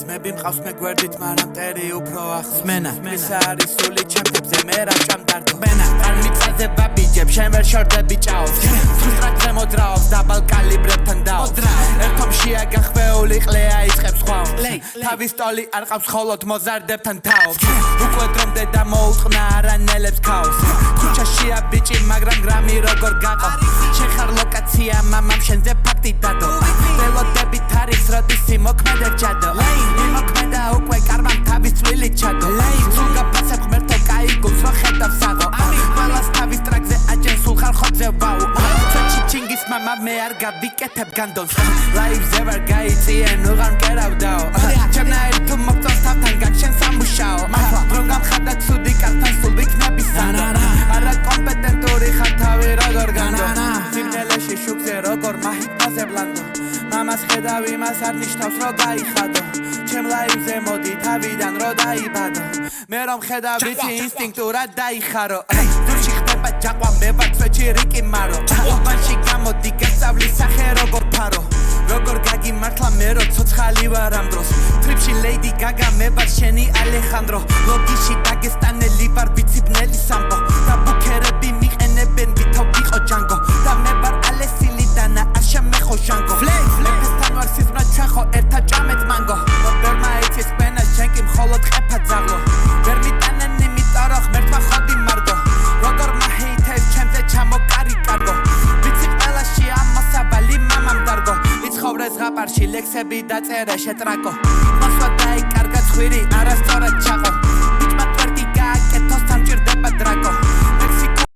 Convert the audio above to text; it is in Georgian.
ძმები მყავს მე გვერდით მაგრამ მტერი უფრო ახლოს მენა ისა არის სული ჩემთებზე მე რა ჭამდარდო მენა არ მიწაზე ბაბიჯებ შენ ვერ შორდები ჭაობს სუსტრატზე მოძრაობს დაბალ კალიბრებთან დაობს ერთომშია გახვეული ყლეა იწყებს ხვაობს თავის ტოლი არ ყავს ხოლოდ მოზარდებთან თაობს უკვე დრომდე და მოუწყნა არანელებს ქაოს ქუჩაშია ბიჭი მაგრამ გრამი როგორ გაყო შენ ხარ ლოკაცია მამამ შენზე ფაქტი დადო ველოდებით არის როდის იმოქმედებ ჯადო იმოქმედა უკვე კარვამ თავის წვილი ჩადო სულ გაფასებ ღმერთო კაი გულს რო ხედავ საღო ყველას თავის ტრაკზე აჯენ სულ ხარ ხოძე ვაუ ჩინგის მამა მე არ გავიკეთებ განდონს ლაივზე ვარ გაიწიენ უღარ მკერავდაო ჩემნაირი თუ მოგწონს თავთან გაგშენ სამუშაო რომ გამხადა ცუდი კართან სულ ვიქნები სანდო არა კომპეტენტური ხარ თავი როგორ განდო სიგნელეში შუქზე როგორ მაჰიტაზე ვლანდო მამას ხედავ იმას არ ნიშნავს რო გაიხადო ჩემ ლაივზე მოდი თავიდან რო დაიბადო მე რომ ხედავ ვიცი ინსტინქტურად დაიხარო დურში ხდება ჯაყვა მე ვარ წვეჩი რიკი მარო უბანში გამოდი გასწავლი სახე როგორ ფარო როგორ გაგიმართლა მე რო ცოცხალი ვარ ამ დროს ტრიპში ლეიდი გაგა მე ვარ შენი ალეხანდრო ლოგიში დაგესტანელი ვარ ვიცი ბნელი სამბო და ბუქერები მიყენებენ ვითო ვიყო ჯანგო და მე ვარ ალესილი დანა არ შემეხო ჟანგო ფლექსთან ვარ სიზმრა ჩახო ერთა ჭამეთ მანგო ვერ მაიცის პენა შენ კი მხოლოდ ყეფა ძაღლო ვერ მიტანენ იმიტომ რომ ღმერთმა ხოდი მარგო როგორ მაჰეითებს ჩემზე ჩამოკარი კარგო ვიცი ყველაში ამოსავალი მამამ დარგო იცხოვრეს ზღაპარში ლექსები დაწერე შეტრაკო მოსვა დაიკარგა ცხვირი არასწორად ჩაყო